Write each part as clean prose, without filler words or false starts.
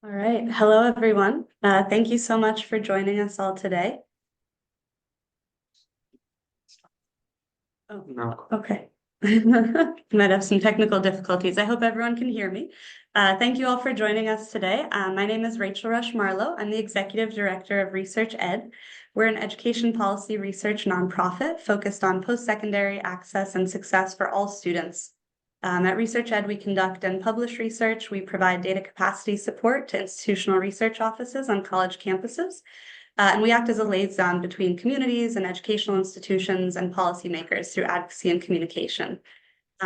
All right. Hello, everyone. Thank you so much for joining us all today. Oh, No. okay. Might have some technical difficulties. I hope everyone can hear me. Thank you all for joining us today. My name is Rachel Rush Marlowe. I'm the Executive Director of Research Ed. We're an education policy research nonprofit focused on post-secondary access and success for all students. At Research Ed, we conduct and publish research. We provide data capacity support to institutional research offices on college campuses. And we act as a liaison between communities and educational institutions and policymakers through advocacy and communication.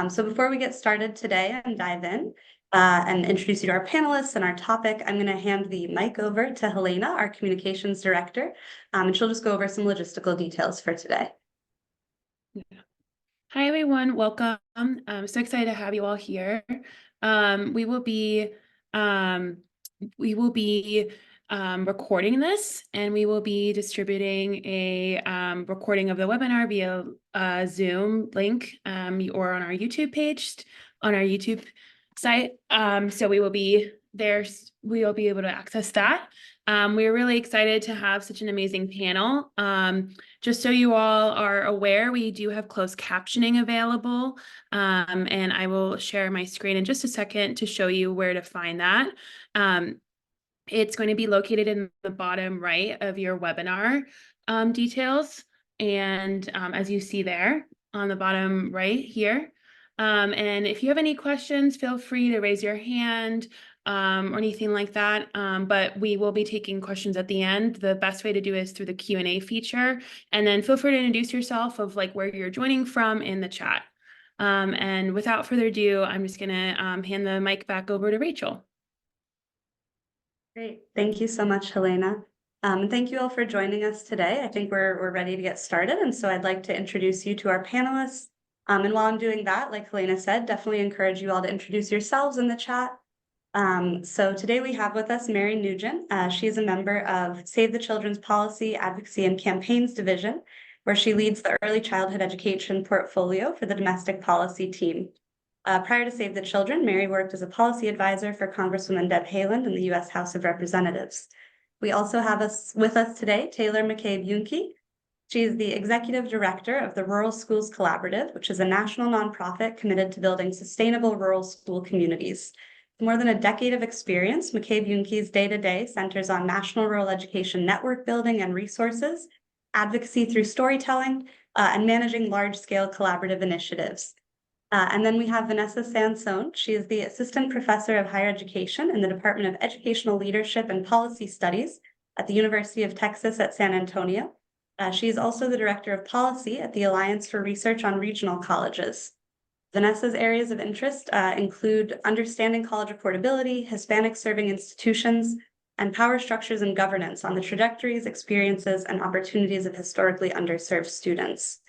So before we get started today and dive in and introduce you to our panelists and our topic, I'm going to hand the mic over to Helena, our communications director, and she'll just go over some logistical details for today. Hi, everyone. Welcome. I'm so excited to have you all here. We will be recording this, and we will be distributing a recording of the webinar via Zoom link or on our YouTube page, on our YouTube site. So we will be there. We will be able to access that. We're really excited to have such an amazing panel. Just so you all are aware, we do have closed captioning available, and I will share my screen in just a second to show you where to find that. It's going to be located in the bottom right of your webinar details, and as you see there on the bottom right here. And if you have any questions, feel free to raise your hand or anything like that. But we will be taking questions at the end. The best way to do it is through the Q&A feature. And then feel free to introduce yourself of like where you're joining from in the chat. And without further ado, I'm just gonna hand the mic back over to Rachel. Great. Thank you so much, Helena. Thank you all for joining us today. I think we're ready to get started. And so I'd like to introduce you to our panelists. And while I'm doing that, like Helena said, definitely encourage you all to introduce yourselves in the chat. So today we have with us Mary Nugent. She is a member of Save the Children's Policy, Advocacy, and Campaigns Division, where she leads the early childhood education portfolio for the domestic policy team. Prior to Save the Children, Mary worked as a policy advisor for Congresswoman Deb Haaland in the U.S. House of Representatives. We also have with us today Taylor McCabe-Yunke. She is the executive director of the Rural Schools Collaborative, which is a national nonprofit committed to building sustainable rural school communities. With more than a decade of experience, McCabe-Yunke's day-to-day centers on national rural education network building and resources, advocacy through storytelling, and managing large-scale collaborative initiatives. And then we have Vanessa Sansone. She is the Assistant Professor of Higher Education in the Department of Educational Leadership and Policy Studies at the University of Texas at San Antonio. She is also the Director of Policy at the Alliance for Research on Regional Colleges. Vanessa's areas of interest include understanding college affordability, Hispanic serving institutions, and power structures and governance on the trajectories, experiences, and opportunities of historically underserved students.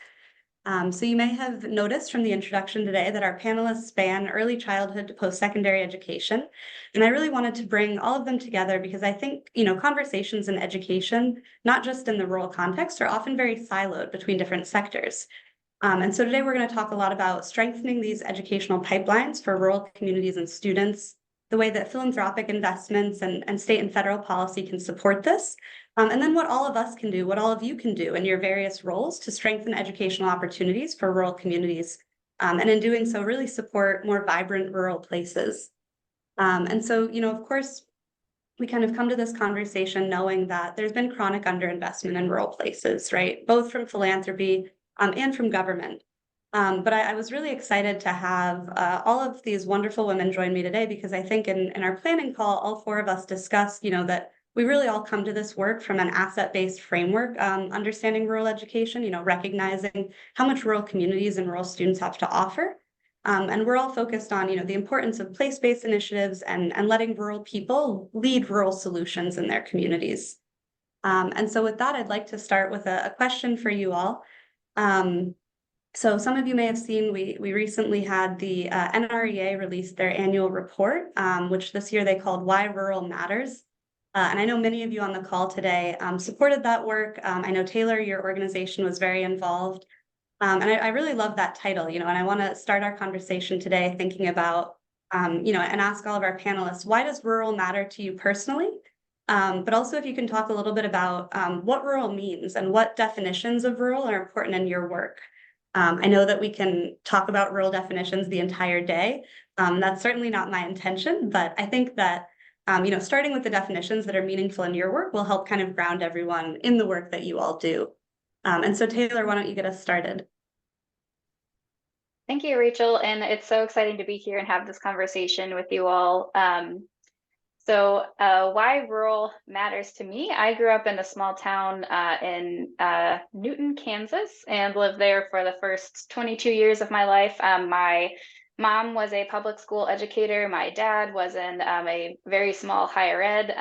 So you may have noticed from the introduction today that our panelists span early childhood to post-secondary education. And I really wanted to bring all of them together because I think, conversations in education, not just in the rural context, are often very siloed between different sectors. And so today we're going to talk a lot about strengthening these educational pipelines for rural communities and students, the way that philanthropic investments and state and federal policy can support this, and then what all of us can do, what all of you can do in your various roles to strengthen educational opportunities for rural communities, and in doing so, really support more vibrant rural places. And so, of course, we kind of come to this conversation knowing that there's been chronic underinvestment in rural places, right? Both from philanthropy and from government. But I was really excited to have all of these wonderful women join me today because I think in our planning call, all four of us discussed, that we really all come to this work from an asset-based framework, understanding rural education, recognizing how much rural communities and rural students have to offer. And we're all focused on, the importance of place-based initiatives and letting rural people lead rural solutions in their communities. And so with that, I'd like to start with a question for you all. So some of you may have seen, we recently had the NREA release their annual report, which this year they called Why Rural Matters. And I know many of you on the call today supported that work. I know Taylor, your organization was very involved. And I really love that title, and I want to start our conversation today thinking about and ask all of our panelists, why does rural matter to you personally? But also if you can talk a little bit about what rural means and what definitions of rural are important in your work. I know that we can talk about rural definitions the entire day. That's certainly not my intention, but I think that starting with the definitions that are meaningful in your work will help kind of ground everyone in the work that you all do. And so Taylor, why don't you get us started? Thank you, Rachel. And it's so exciting to be here and have this conversation with you all. Why rural matters to me. I grew up in a small town in Newton, Kansas, and lived there for the first 22 years of my life. My mom was a public school educator. My dad was in a very small higher ed.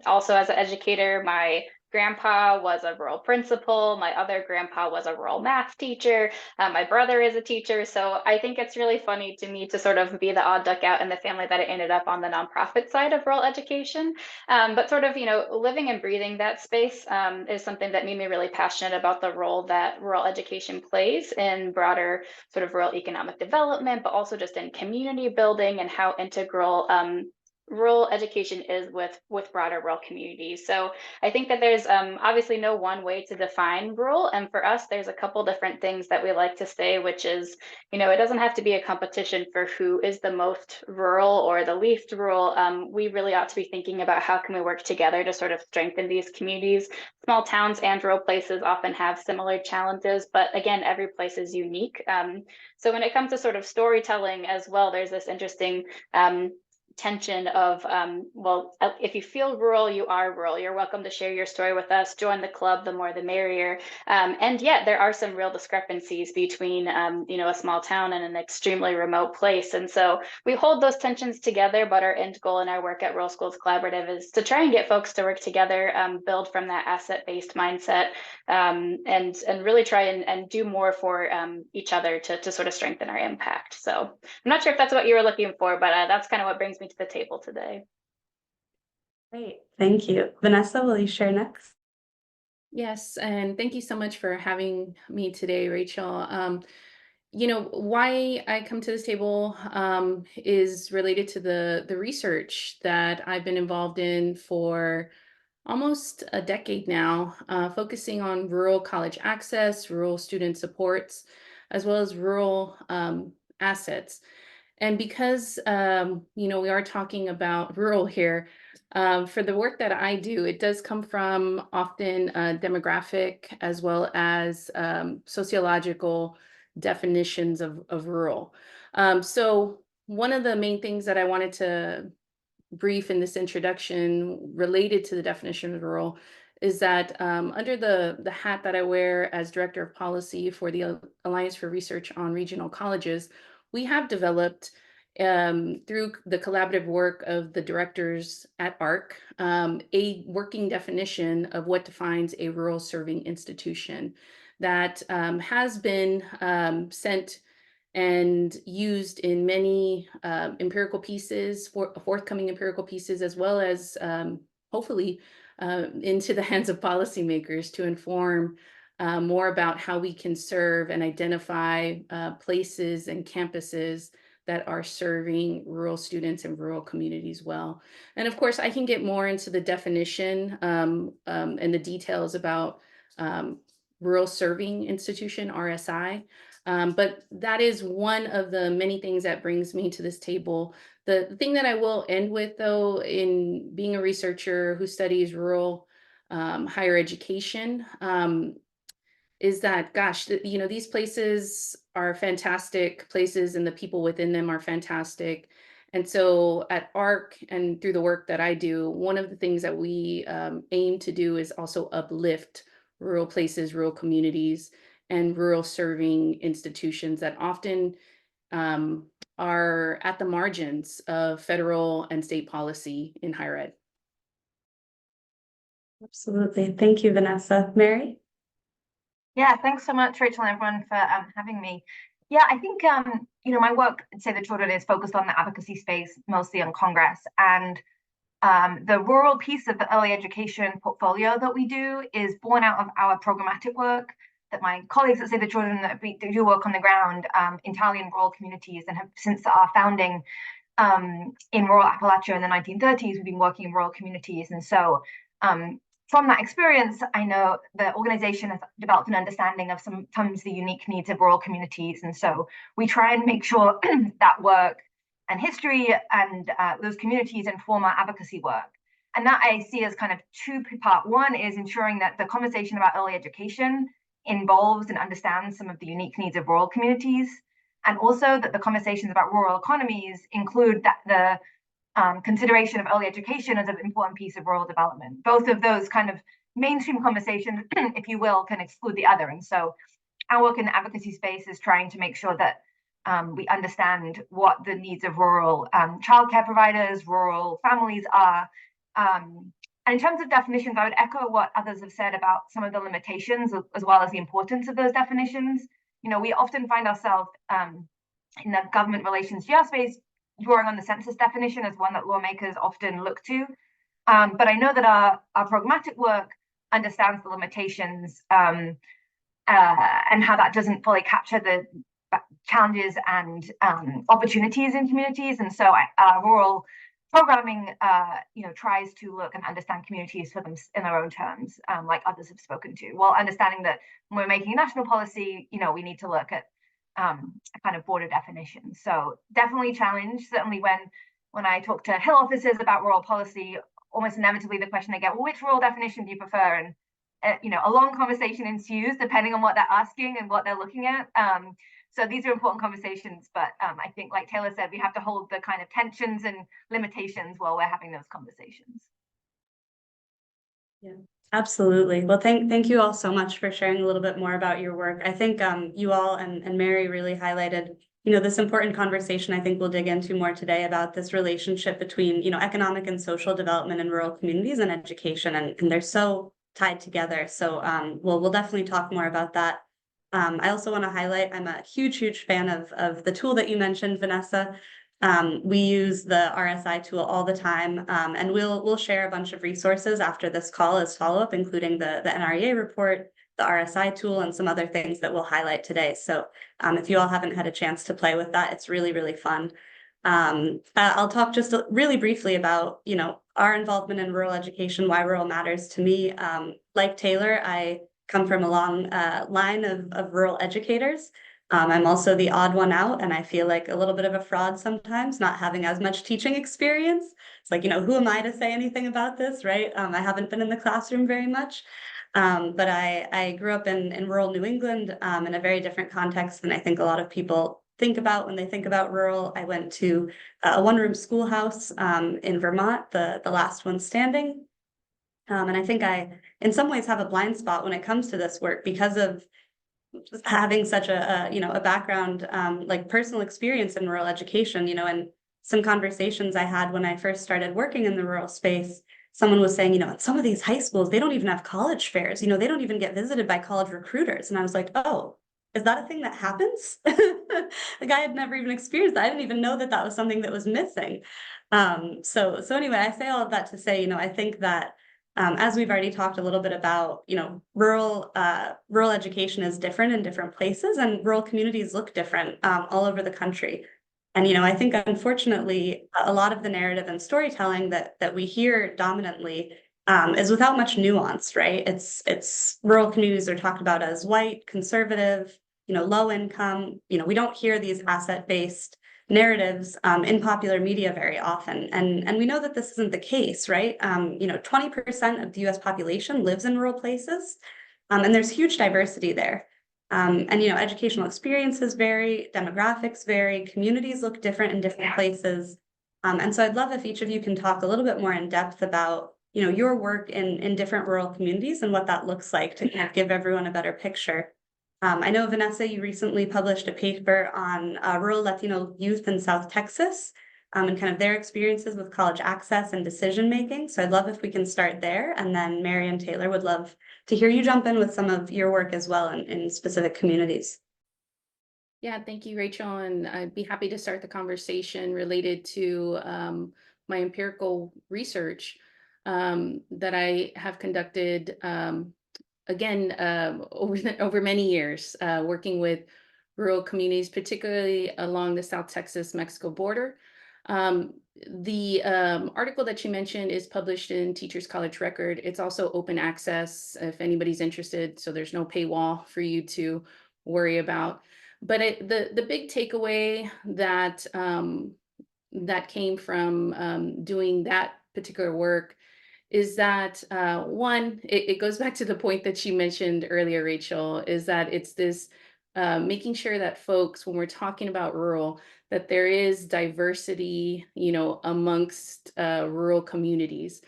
Also as an educator, my grandpa was a rural principal. My other grandpa was a rural math teacher. My brother is a teacher. So I think it's really funny to me to sort of be the odd duck out in the family that I ended up on the nonprofit side of rural education. But sort of, living and breathing that space is something that made me really passionate about the role that rural education plays in broader sort of rural economic development, but also just in community building and how integral rural education is with broader rural communities. So I think that there's obviously no one way to define rural. And for us, there's a couple different things that we like to say, which is, it doesn't have to be a competition for who is the most rural or the least rural. We really ought to be thinking about how can we work together to sort of strengthen these communities. Small towns and rural places often have similar challenges, but again, every place is unique. So when it comes to sort of storytelling as well, there's this interesting tension of if you feel rural, you are rural. You're welcome to share your story with us. Join the club, the more the merrier. And yet there are some real discrepancies between a small town and an extremely remote place. And so we hold those tensions together, but our end goal in our work at Rural Schools Collaborative is to try and get folks to work together, build from that asset-based mindset, and really try and do more for each other to sort of strengthen our impact. So I'm not sure if that's what you were looking for, but that's kind of what brings me to the table today. Great, thank you. Vanessa, will you share next? Yes, and thank you so much for having me today, Rachel. Why I come to this table is related to the research that I've been involved in for almost a decade now, focusing on rural college access, rural student supports, as well as rural assets. And because, we are talking about rural here, for the work that I do, it does come from often demographic as well as sociological definitions of rural. So one of the main things that I wanted to brief in this introduction related to the definition of rural is that under the hat that I wear as Director of Policy for the Alliance for Research on Regional Colleges, we have developed through the collaborative work of the directors at ARC, a working definition of what defines a rural serving institution that has been sent and used in many empirical pieces, forthcoming empirical pieces, as well as hopefully into the hands of policymakers to inform more about how we can serve and identify places and campuses that are serving rural students and rural communities well. And of course, I can get more into the definition and the details about rural serving institution, RSI. But that is one of the many things that brings me to this table. The thing that I will end with, though, in being a researcher who studies rural higher education, is that, gosh, these places are fantastic places and the people within them are fantastic. And so at ARC and through the work that I do, one of the things that we aim to do is also uplift rural places, rural communities, and rural serving institutions that often are at the margins of federal and state policy in higher ed. Absolutely. Thank you, Vanessa. Mary? Yeah, thanks so much, Rachel and everyone, for having me. Yeah, I think, my work at Save the Children is focused on the advocacy space, mostly on Congress. And the rural piece of the early education portfolio that we do is born out of our programmatic work that my colleagues at Save the Children that do work on the ground entirely in rural communities and have since our founding in rural Appalachia in the 1930s. We've been working in rural communities. And so from that experience, I know the organization has developed an understanding of sometimes the unique needs of rural communities. And so we try and make sure that work and history and those communities inform our advocacy work. And that I see as kind of two-part. One is ensuring that the conversation about early education involves and understands some of the unique needs of rural communities, and also that the conversations about rural economies include the consideration of early education as an important piece of rural development. Both of those kind of mainstream conversations, if you will, can exclude the other. And so our work in the advocacy space is trying to make sure that we understand what the needs of rural childcare providers, rural families are. And in terms of definitions, I would echo what others have said about some of the limitations as well as the importance of those definitions. We often find ourselves in the government relations GR space drawing on the census definition as one that lawmakers often look to. But I know that our programmatic work understands the limitations and how that doesn't fully capture the challenges and opportunities in communities. And so rural programming tries to look and understand communities for them in their own terms, like others have spoken to, while understanding that when we're making national policy, we need to look at a kind of border definition. So definitely challenge. Certainly when I talk to Hill officers about rural policy, almost inevitably the question I get, well, which rural definition do you prefer? And a long conversation ensues depending on what they're asking and what they're looking at. So these are important conversations, but I think, like Taylor said, we have to hold the kind of tensions and limitations while we're having those conversations. Yeah, absolutely. Well, thank you all so much for sharing a little bit more about your work. I think you all and Mary really highlighted, this important conversation I think we'll dig into more today about this relationship between, economic and social development in rural communities and education, and they're so tied together. So we'll definitely talk more about that. I also want to highlight, I'm a huge fan of the tool that you mentioned, Vanessa. We use the RSI tool all the time, and we'll share a bunch of resources after this call as follow-up, including the NREA report, the RSI tool, and some other things that we'll highlight today. So if you all haven't had a chance to play with that, it's really fun. I'll talk just really briefly about, our involvement in rural education, why rural matters to me. Like Taylor, I come from a long line of rural educators. I'm also the odd one out, and I feel like a little bit of a fraud sometimes, not having as much teaching experience. It's like, who am I to say anything about this, right? I haven't been in the classroom very much, but I grew up in rural New England in a very different context than I think a lot of people think about when they think about rural. I went to a one-room schoolhouse in Vermont, the last one standing. And I think I, in some ways, have a blind spot when it comes to this work because of having such a background, like personal experience in rural education, and some conversations I had when I first started working in the rural space, someone was saying, in some of these high schools, they don't even have college fairs, they don't even get visited by college recruiters. And I was like, oh, is that a thing that happens? Like I had never even experienced that. I didn't even know that was something that was missing. So anyway, I say all of that to say, I think that as we've already talked a little bit about, rural education is different in different places, and rural communities look different all over the country. And, I think unfortunately, a lot of the narrative and storytelling that we hear dominantly is without much nuance, right? It's rural communities are talked about as white, conservative, low income. We don't hear these asset-based narratives in popular media very often. And we know that this isn't the case, right? 20% of the US population lives in rural places, and there's huge diversity there. And educational experiences vary, demographics vary, communities look different in different places. And so I'd love if each of you can talk a little bit more in depth about, your work in different rural communities and what that looks like to kind of give everyone a better picture. I know, Vanessa, you recently published a paper on rural Latino youth in South Texas and kind of their experiences with college access and decision-making. So I'd love if we can start there. And then Mary and Taylor would love to hear you jump in with some of your work as well in specific communities. Yeah, thank you, Rachel. And I'd be happy to start the conversation related to my empirical research that I have conducted again, over many years, working with rural communities, particularly along the South Texas-Mexico border. The article that you mentioned is published in Teachers College Record. It's also open access if anybody's interested, so there's no paywall for you to worry about. But the big takeaway that that came from doing that particular work is that one, it goes back to the point that you mentioned earlier, Rachel, is that it's this making sure that folks, when we're talking about rural, that there is diversity, you know, amongst rural communities.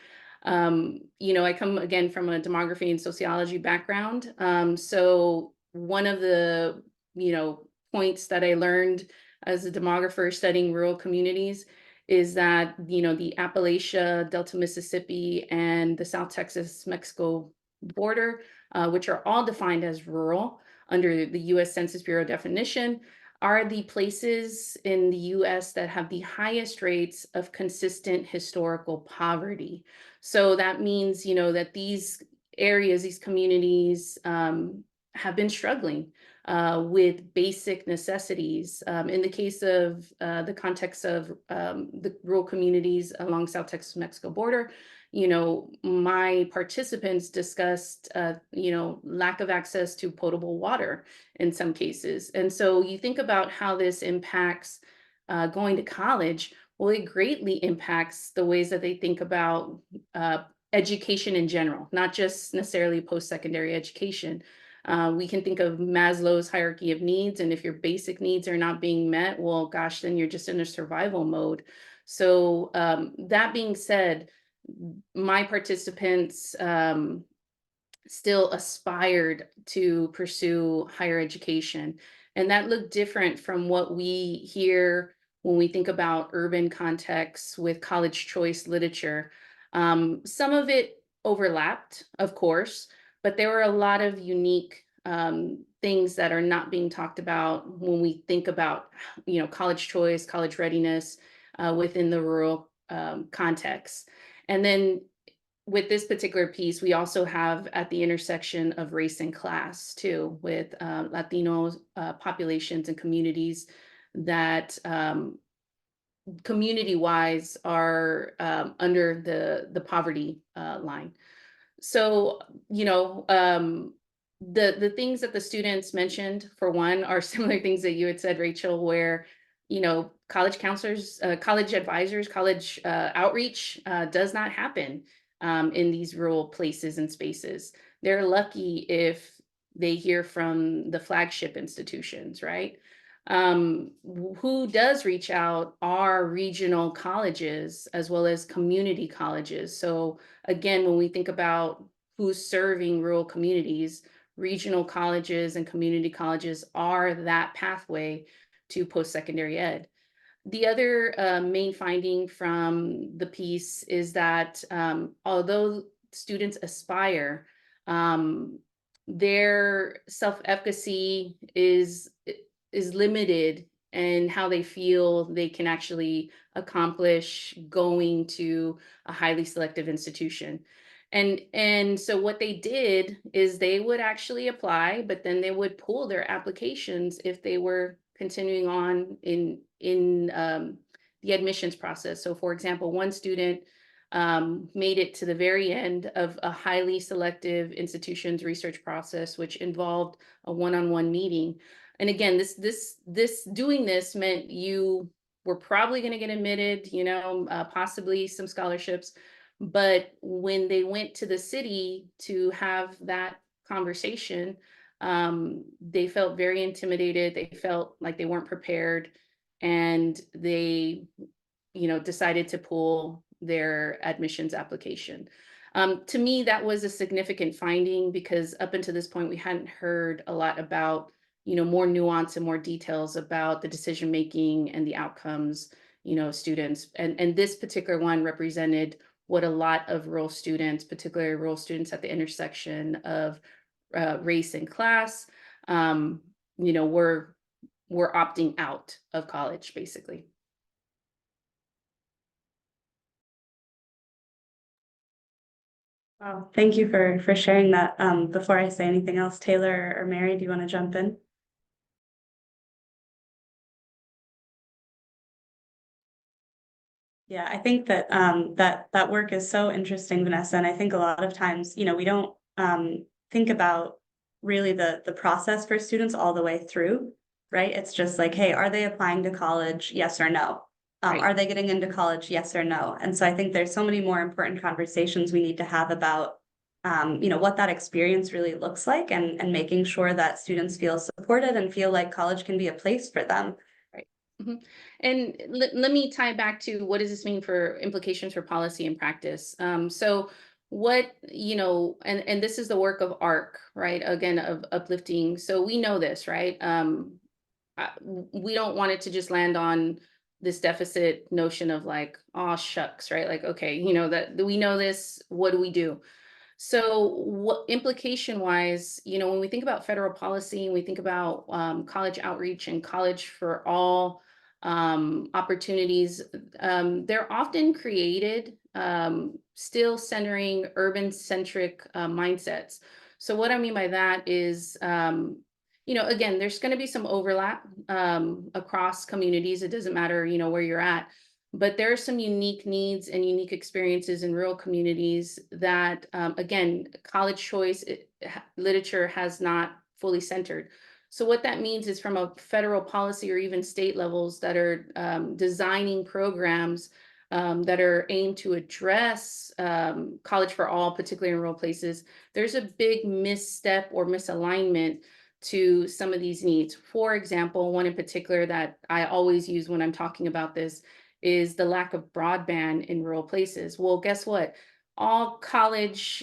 You know, I come again from a demography and sociology background. So one of the, you know, points that I learned as a demographer studying rural communities is that, you know, the Appalachia, Delta, Mississippi, and the South Texas, Mexico border, which are all defined as rural under the US Census Bureau definition, are the places in the US that have the highest rates of consistent historical poverty. So that means, you know, that these areas, these communities have been struggling with basic necessities. In the case of the context of the rural communities along South Texas Mexico border, you know, my participants discussed, you know, lack of access to potable water in some cases. And so you think about how this impacts going to college. Well, it greatly impacts the ways that they think about education in general, not just necessarily post-secondary education. We can think of Maslow's hierarchy of needs, and if your basic needs are not being met, well, gosh, then you're just in a survival mode. So that being said, my participants still aspired to pursue higher education, and that looked different from what we hear when we think about urban contexts with college choice literature. Some of it overlapped, of course, but there were a lot of unique things that are not being talked about when we think about, you know, college choice, college readiness within the rural context. And then with this particular piece, we also have at the intersection of race and class too, with Latino populations and communities that community-wise are under the poverty line. So, you know, the things that the students mentioned, for one, are similar things that you had said, Rachel, where, you know, college counselors, college advisors, college outreach does not happen in these rural places and spaces. They're lucky if they hear from the flagship institutions, right? Who does reach out are regional colleges as well as community colleges. So again, when we think about who's serving rural communities, regional colleges and community colleges are that pathway to post-secondary ed. The other main finding from the piece is that although students aspire, their self-efficacy is limited in how they feel they can actually accomplish going to a highly selective institution. And so what they did is they would actually apply, but then they would pull their applications if they were continuing on in the admissions process. So for example, one student made it to the very end of a highly selective institutions research process, which involved a one-on-one meeting. And again, doing this meant you were probably going to get admitted, you know, possibly some scholarships. But when they went to the city to have that conversation, they felt very intimidated. They felt like they weren't prepared, and they, you know, decided to pull their admissions application. To me, that was a significant finding because up until this point, we hadn't heard a lot about, you know, more nuance and more details about the decision making and the outcomes, you know, students. And this particular one represented what a lot of rural students, particularly rural students at the intersection of race and class, you know, were opting out of college, basically. Wow, thank you for sharing that. Before I say anything else, Taylor or Mary, do you want to jump in? Yeah, I think that that work is so interesting, Vanessa. And I think a lot of times, we don't think about really the process for students all the way through, right? It's just like, hey, are they applying to college? Yes or no? Right. Are they getting into college? Yes or no? And so I think there's so many more important conversations we need to have about what that experience really looks like, and making sure that students feel supported and feel like college can be a place for them. Mhm. And let me tie back to what does this mean for implications for policy and practice. So what, and this is the work of ARC, right? Again, of uplifting. So we know this, right? We don't want it to just land on this deficit notion of like, oh shucks, right? Like, okay, that we know this, what do we do? So, what implication wise, when we think about federal policy and we think about college outreach and college for all opportunities, they're often created still centering urban centric mindsets. So, what I mean by that is, again, there's going to be some overlap across communities. It doesn't matter, where you're at. But there are some unique needs and unique experiences in rural communities that, again, college choice literature has not fully centered. So what that means is from a federal policy or even state levels that are designing programs that are aimed to address college for all, particularly in rural places, there's a big misstep or misalignment to some of these needs. For example, one in particular that I always use when I'm talking about this is the lack of broadband in rural places. Well, guess what? All college,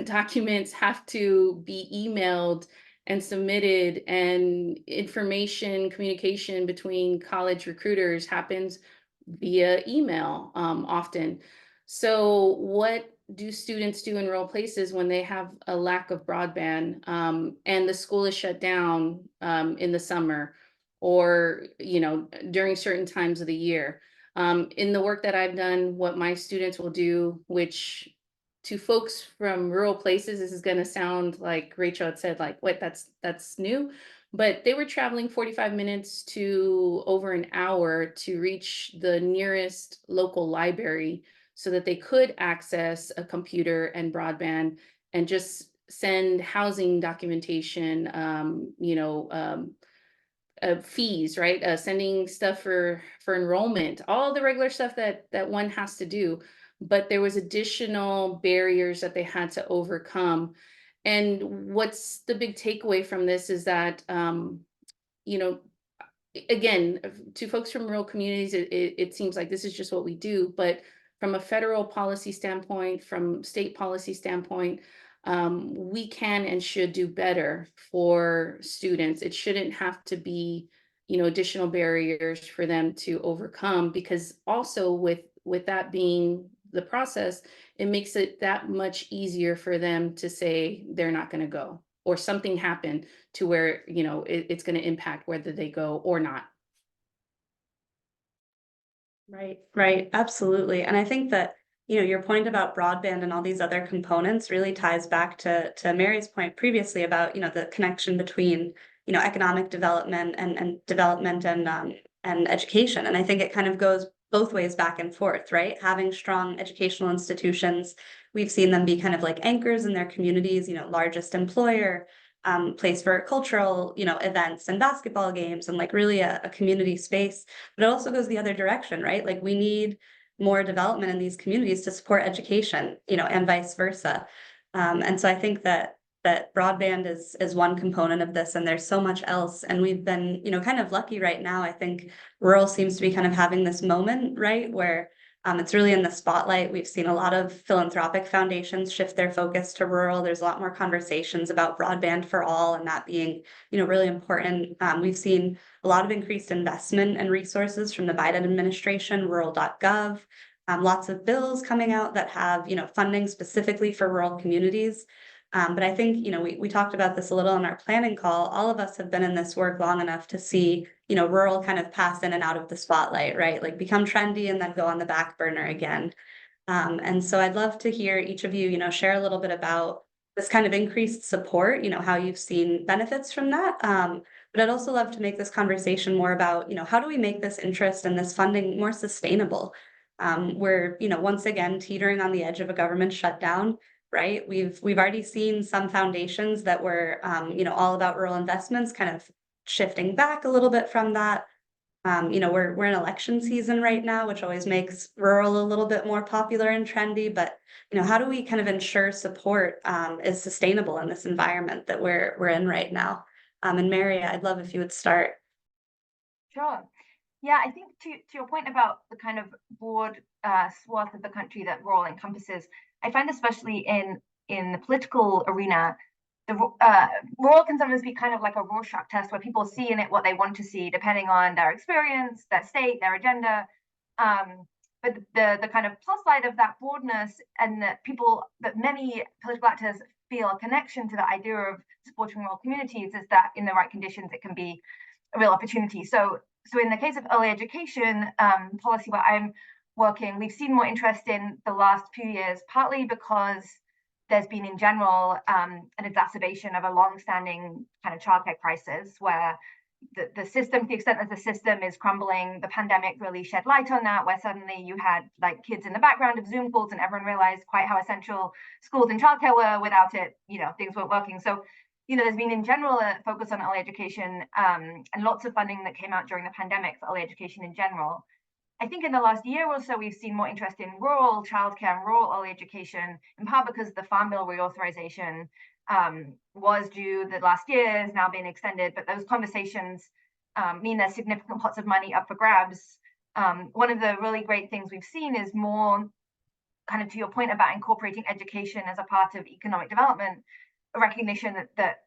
documents have to be emailed and submitted, and information communication between college recruiters happens via email often. So what do students do in rural places when they have a lack of broadband and the school is shut down in the summer, or during certain times of the year? In the work that I've done, what my students will do, which to folks from rural places, this is going to sound like Rachel had said, like, what, that's new. But they were traveling 45 minutes to over an hour to reach the nearest local library so that they could access a computer and broadband and just send housing documentation, fees, right? Sending stuff for enrollment, all the regular stuff that one has to do. But there was additional barriers that they had to overcome. And what's the big takeaway from this is that, you know, again, to folks from rural communities, it seems like this is just what we do. But from a federal policy standpoint, from state policy standpoint, we can and should do better for students. It shouldn't have to be, additional barriers for them to overcome, because also with that being the process, it makes it that much easier for them to say they're not going to go, or something happened to where, it's going to impact whether they go or not. Right, absolutely. And I think that, your point about broadband and all these other components really ties back to Mary's point previously about, the connection between, economic development and development and education. And I think it kind of goes both ways, back and forth, right? Having strong educational institutions, we've seen them be kind of like anchors in their communities, largest employer, place for cultural, events and basketball games, and like really a community space. But it also goes the other direction, right? Like we need more development in these communities to support education, and vice versa. And so I think that broadband is one component of this, and there's so much else. And we've been, kind of lucky right now. I think rural seems to be kind of having this moment, right, where it's really in the spotlight. We've seen a lot of philanthropic foundations shift their focus to rural. There's a lot more conversations about broadband for all, and that being, really important. We've seen a lot of increased investment and resources from the Biden administration, rural.gov, lots of bills coming out that have, funding specifically for rural communities. But I think, we talked about this a little in our planning call. All of us have been in this work long enough to see, rural kind of pass in and out of the spotlight, right? Like become trendy and then go on the back burner again. And so I'd love to hear each of you, share a little bit about this kind of increased support, how you've seen benefits from that. But I'd also love to make this conversation more about, how do we make this interest and this funding more sustainable? We're, once again teetering on the edge of a government shutdown, right? We've already seen some foundations that were, all about rural investments kind of shifting back a little bit from that. We're in election season right now, which always makes rural a little bit more popular and trendy. But how do we kind of ensure support is sustainable in this environment that we're in right now? And Mary, I'd love if you would start. Sure. Yeah, I think to your point about the kind of broad swath of the country that rural encompasses, I find especially in the political arena, the rural can sometimes be kind of like a Rorschach test where people see in it what they want to see, depending on their experience, their state, their agenda. But the kind of plus side of that broadness, and that many political actors feel a connection to the idea of supporting rural communities, is that in the right conditions, it can be a real opportunity. So in the case of early education policy where I'm working, we've seen more interest in the last few years, partly because there's been in general an exacerbation of a long-standing kind of childcare crisis where the system, to the extent that the system is crumbling, the pandemic really shed light on that, where suddenly you had like kids in the background of Zoom calls and everyone realized quite how essential schools and childcare were. Without it, things weren't working. So there's been in general a focus on early education and lots of funding that came out during the pandemic for early education in general. I think in the last year or so, we've seen more interest in rural childcare and rural early education, in part because the Farm Bill reauthorization was due the last year, is now being extended, but those conversations mean there's significant pots of money up for grabs. One of the really great things we've seen is more kind of to your point about incorporating education as a part of economic development, a recognition that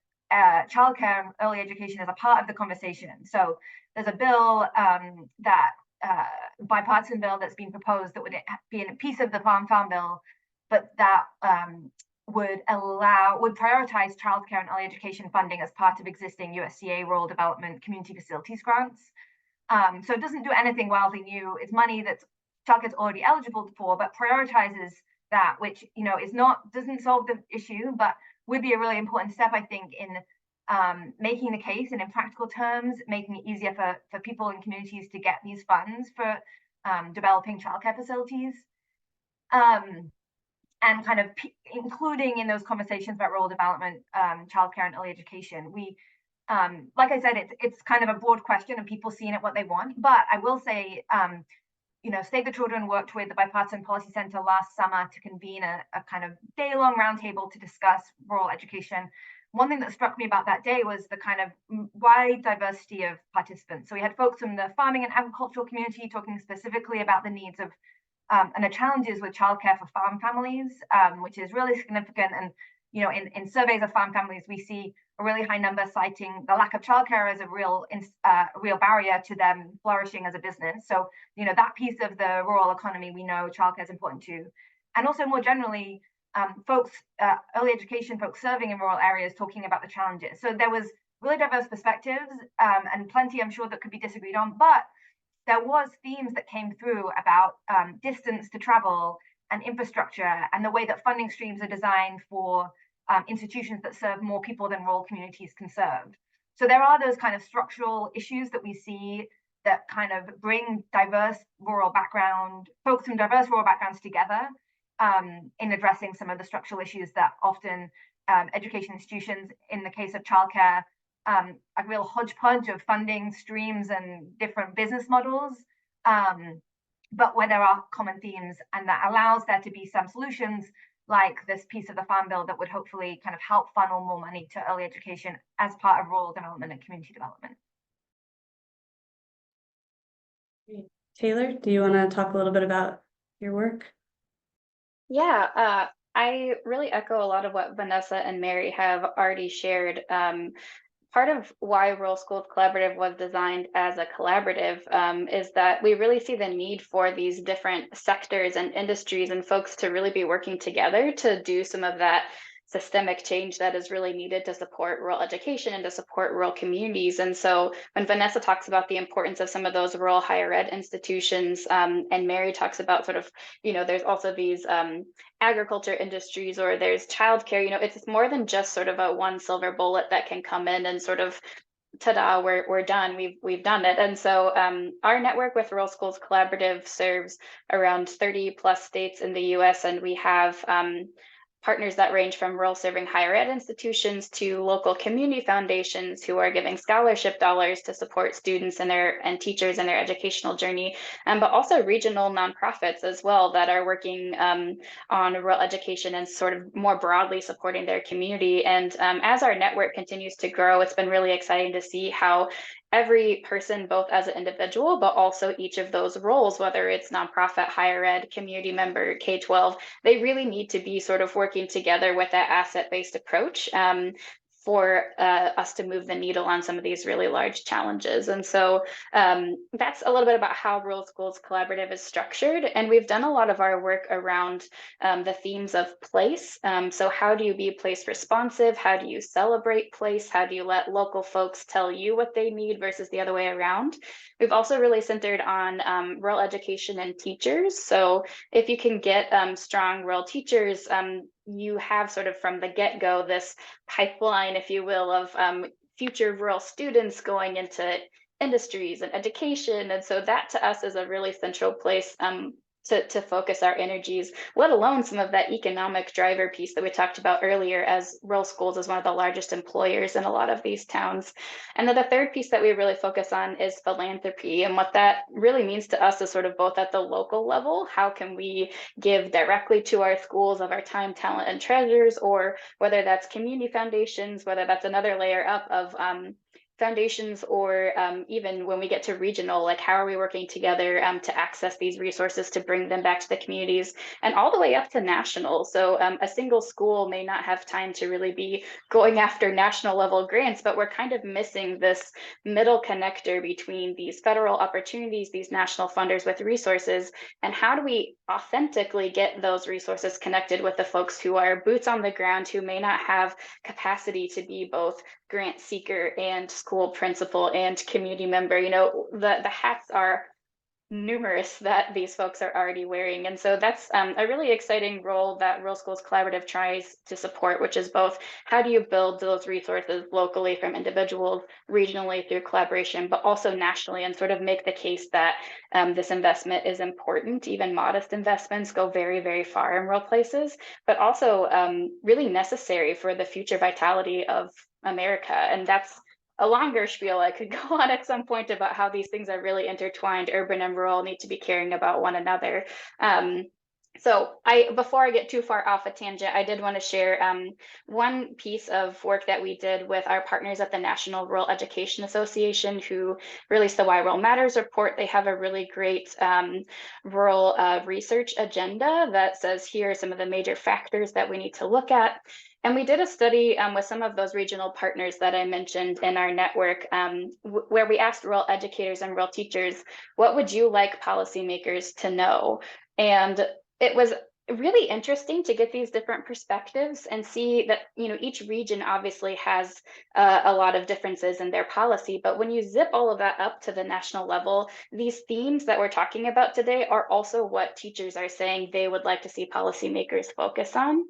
childcare and early education is a part of the conversation. So there's a bill bipartisan bill that's been proposed that would be a piece of the Farm Bill, but that would prioritize childcare and early education funding as part of existing USDA rural development community facilities grants. So it doesn't do anything wildly new. It's money that childcare is already eligible for, but prioritizes that, which doesn't solve the issue, but would be a really important step, I think, in making the case and in practical terms, making it easier for people in communities to get these funds for developing childcare facilities. And kind of including in those conversations about rural development, childcare and early education. We, like I said, it's kind of a broad question and people seeing it what they want. But I will say, Save the Children worked with the Bipartisan Policy Center last summer to convene a kind of day-long roundtable to discuss rural education. One thing that struck me about that day was the kind of wide diversity of participants. So we had folks from the farming and agricultural community talking specifically about the needs of and the challenges with childcare for farm families, which is really significant. And in surveys of farm families, we see a really high number citing the lack of childcare as a real barrier to them flourishing as a business. So that piece of the rural economy, we know childcare is important too. And also more generally, early education folks serving in rural areas talking about the challenges. So there was really diverse perspectives and plenty, I'm sure, that could be disagreed on, but there was themes that came through about distance to travel and infrastructure and the way that funding streams are designed for institutions that serve more people than rural communities can serve. So there are those kind of structural issues that we see that kind of bring folks from diverse rural backgrounds together in addressing some of the structural issues that often education institutions, in the case of childcare, a real hodgepodge of funding streams and different business models, but where there are common themes, and that allows there to be some solutions like this piece of the Farm Bill that would hopefully kind of help funnel more money to early education as part of rural development and community development. Taylor, do you want to talk a little bit about your work? Yeah, I really echo a lot of what Vanessa and Mary have already shared. Part of why Rural Schools Collaborative was designed as a collaborative is that we really see the need for these different sectors and industries and folks to really be working together to do some of that systemic change that is really needed to support rural education and to support rural communities. And so when Vanessa talks about the importance of some of those rural higher ed institutions, and Mary talks about sort of, there's also these agriculture industries, or there's childcare, it's more than just sort of a one silver bullet that can come in and sort of ta-da, we're done, we've done it. And so our network with Rural Schools Collaborative serves around 30 plus states in the US, and we have partners that range from rural serving higher ed institutions to local community foundations who are giving scholarship dollars to support students and teachers in their educational journey, but also regional nonprofits as well that are working on rural education and sort of more broadly supporting their community. And as our network continues to grow, it's been really exciting to see how every person, both as an individual, but also each of those roles, whether it's nonprofit, higher ed, community member, K-12, they really need to be sort of working together with that asset-based approach for us to move the needle on some of these really large challenges. And so that's a little bit about how Rural Schools Collaborative is structured. And we've done a lot of our work around the themes of place. So how do you be place responsive? How do you celebrate place? How do you let local folks tell you what they need versus the other way around? We've also really centered on rural education and teachers. So if you can get strong rural teachers, you have sort of from the get-go this pipeline, if you will, of future rural students going into industries and education. And so that to us is a really central place to focus our energies, let alone some of that economic driver piece that we talked about earlier, as rural schools is one of the largest employers in a lot of these towns. And then the third piece that we really focus on is philanthropy. And what that really means to us is sort of both at the local level, how can we give directly to our schools of our time, talent, and treasures, or whether that's community foundations, whether that's another layer up of foundations, or even when we get to regional, like how are we working together to access these resources to bring them back to the communities, and all the way up to national. So a single school may not have time to really be going after national level grants, but we're kind of missing this middle connector between these federal opportunities, these national funders with resources, and how do we authentically get those resources connected with the folks who are boots on the ground, who may not have capacity to be both grant seeker and school principal and community member. You know, the hats are numerous that these folks are already wearing. And so that's a really exciting role that Rural Schools Collaborative tries to support, which is both how do you build those resources locally from individuals, regionally through collaboration, but also nationally, and sort of make the case that this investment is important. Even modest investments go very, very far in rural places, but also really necessary for the future vitality of America. And that's a longer spiel I could go on at some point about how these things are really intertwined. Urban and rural need to be caring about one another. So before I get too far off a tangent, I did want to share one piece of work that we did with our partners at the National Rural Education Association, who released the Why Rural Matters report. They have a really great rural research agenda that says here are some of the major factors that we need to look at. And we did a study with some of those regional partners that I mentioned in our network, where we asked rural educators and rural teachers, what would you like policymakers to know? And it was really interesting to get these different perspectives and see that, you know, each region obviously has a lot of differences in their policy, but when you zip all of that up to the national level, these themes that we're talking about today are also what teachers are saying they would like to see policymakers focus on.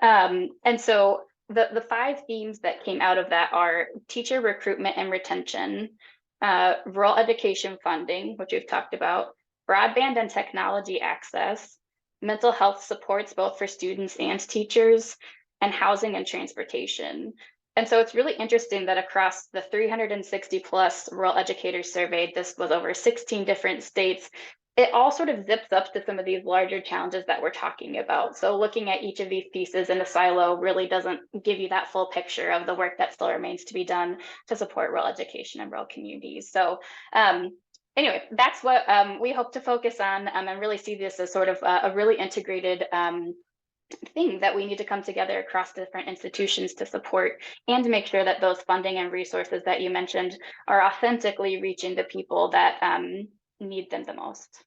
And so the 5 themes that came out of that are teacher recruitment and retention, rural education funding, which we've talked about, broadband and technology access, mental health supports both for students and teachers, and housing and transportation. And so it's really interesting that across the 360 plus rural educators surveyed, this was over 16 different states, it all sort of zips up to some of these larger challenges that we're talking about. So looking at each of these pieces in a silo really doesn't give you that full picture of the work that still remains to be done to support rural education and rural communities. So anyway, that's what we hope to focus on and really see this as sort of a really integrated thing that we need to come together across different institutions to support and to make sure that those funding and resources that you mentioned are authentically reaching the people that need them the most.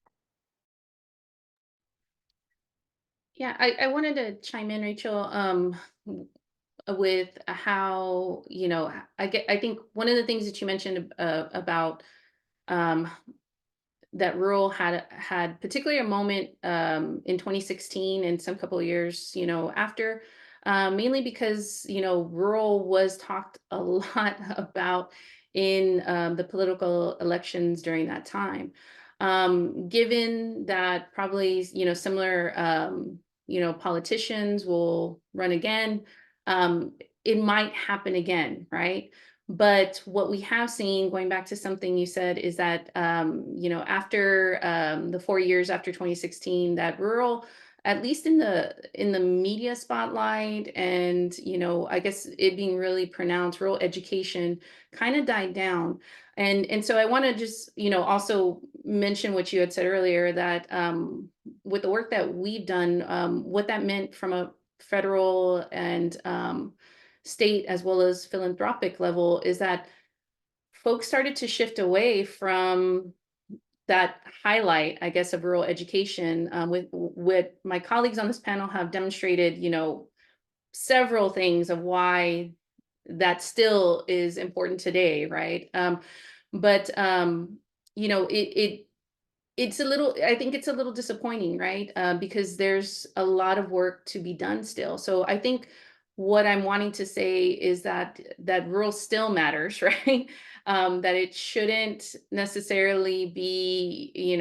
Yeah, I wanted to chime in, Rachel, with how, you know, I think one of the things that you mentioned about that rural had particularly a moment in 2016 and some couple of years, you know, after, mainly because, you know, rural was talked a lot about in the political elections during that time. Given that probably, similar, politicians will run again, it might happen again, right? But what we have seen, going back to something you said, is that, after the 4 years after 2016, that rural, at least in the media spotlight, and I guess it being really pronounced, rural education kind of died down. And so I want to just also mention what you had said earlier, that with the work that we've done, what that meant from a federal and state as well as philanthropic level is that folks started to shift away from that highlight, I guess, of rural education. With my colleagues on this panel have demonstrated, several things of why that still is important today, right? But it's a little, I think it's a little disappointing, right? Because there's a lot of work to be done still. So I think what I'm wanting to say is that rural still matters, right? That it shouldn't necessarily be,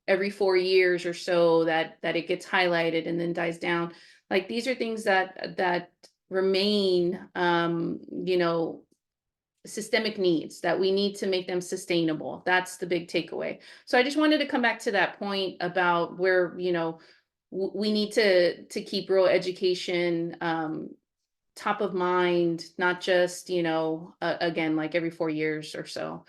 every 4 years or so that it gets highlighted and then dies down. Like, these are things that remain, systemic needs, that we need to make them sustainable. That's the big takeaway. So I just wanted to come back to that point about where, we need to keep rural education top of mind, not just, again, like every 4 years or so.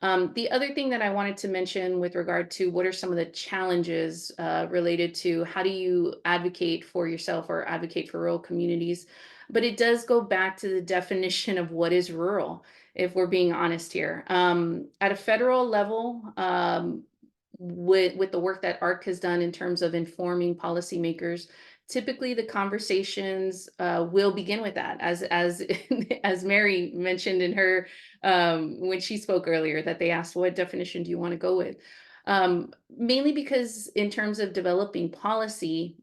The other thing that I wanted to mention with regard to what are some of the challenges related to how do you advocate for yourself or advocate for rural communities, but it does go back to the definition of what is rural, if we're being honest here. At a federal level, with the work that ARC has done in terms of informing policymakers, typically the conversations will begin with that, as as Mary mentioned in her when she spoke earlier, that they asked, what definition do you want to go with? Mainly because in terms of developing policy,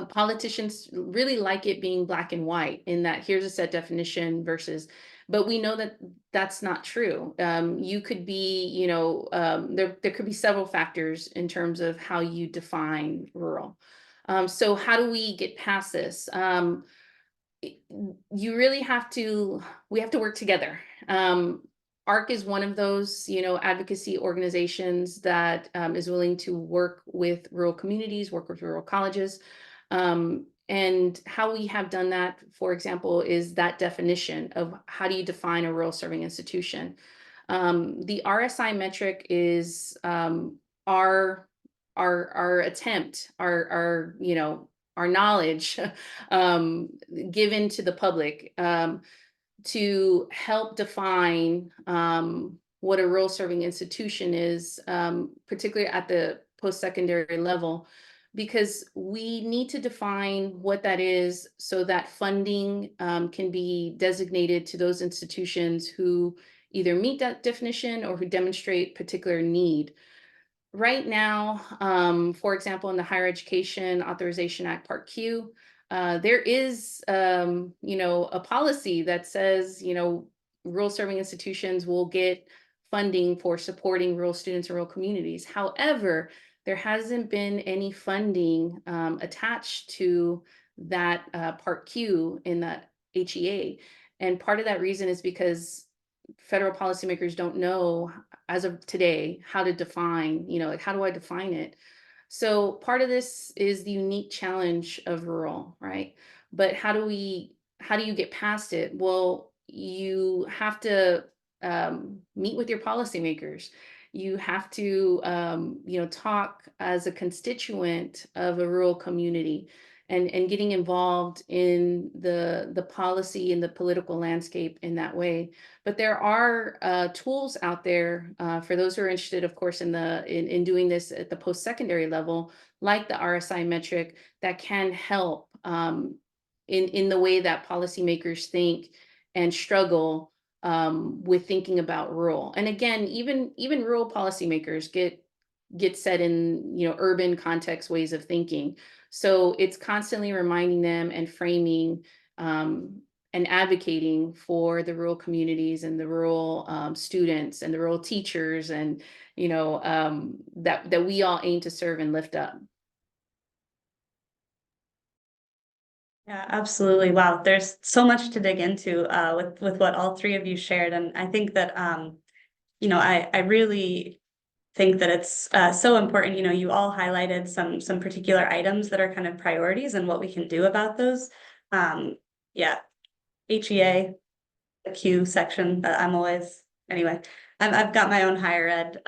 politicians really like it being black and white, in that here's a set definition versus, but we know that that's not true. You could be, there could be several factors in terms of how you define rural. So how do we get past this? You really have to, we have to work together. ARC is one of those, advocacy organizations that is willing to work with rural communities, work with rural colleges. And how we have done that, for example, is that definition of how do you define a rural serving institution. The RSI metric is our attempt, our knowledge given to the public to help define what a rural serving institution is, particularly at the post-secondary level, because we need to define what that is so that funding can be designated to those institutions who either meet that definition or who demonstrate particular need. Right now, for example, in the Higher Education Authorization Act, Part Q, there is, a policy that says, rural serving institutions will get funding for supporting rural students and rural communities. However, there hasn't been any funding attached to that Part Q in that HEA. And part of that reason is because federal policymakers don't know, as of today, how to define, like, how do I define it? So part of this is the unique challenge of rural, right? But how do you get past it? Well, you have to meet with your policymakers. You have to, talk as a constituent of a rural community, and getting involved in the policy and the political landscape in that way. But there are tools out there for those who are interested, of course, in doing this at the post-secondary level, like the RSI metric, that can help in the way that policymakers think and struggle with thinking about rural. And again, even rural policymakers get set in urban context ways of thinking. So it's constantly reminding them and framing and advocating for the rural communities and the rural students and the rural teachers, and that we all aim to serve and lift up. Yeah, absolutely. Wow, there's so much to dig into with what all three of you shared, and I think that I really think that it's so important. You all highlighted some particular items that are kind of priorities and what we can do about those. Yeah, HEA, the Q section. I'm always anyway. I've got my own higher ed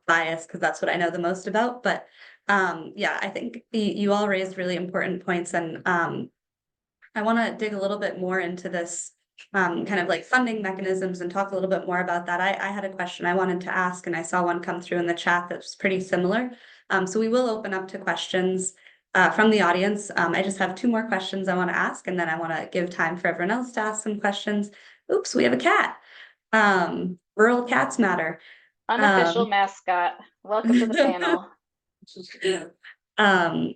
bias because that's what I know the most about. But yeah, I think you all raised really important points, and I want to dig a little bit more into this kind of like funding mechanisms and talk a little bit more about that. I had a question I wanted to ask, and I saw one come through in the chat that's pretty similar. So we will open up to questions from the audience. I just have two more questions I want to ask, and then I want to give time for everyone else to ask some questions. Oops, we have a cat. Rural cats matter. Unofficial mascot. Welcome to the panel.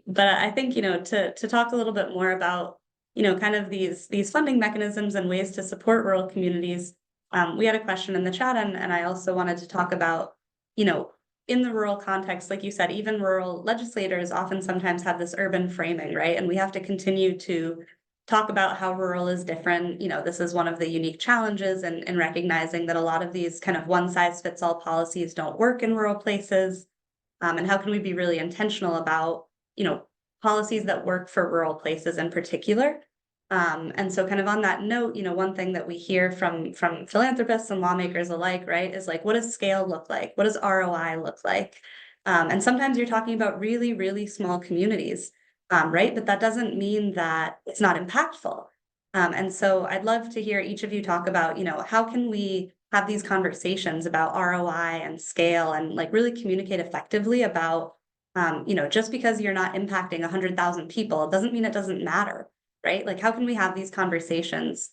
But I think, to talk a little bit more about, kind of these funding mechanisms and ways to support rural communities. We had a question in the chat, and I also wanted to talk about, in the rural context, like you said, even rural legislators often sometimes have this urban framing, right? And we have to continue to talk about how rural is different. This is one of the unique challenges in recognizing that a lot of these kind of one size fits all policies don't work in rural places. And how can we be really intentional about, policies that work for rural places in particular? And so kind of on that note, one thing that we hear from philanthropists and lawmakers alike, right, is like, what does scale look like? What does ROI look like? And sometimes you're talking about really, really small communities, right? But that doesn't mean that it's not impactful. And so I'd love to hear each of you talk about, how can we have these conversations about ROI and scale and like really communicate effectively about, just because you're not impacting 100,000 people, it doesn't mean it doesn't matter, right? Like, how can we have these conversations?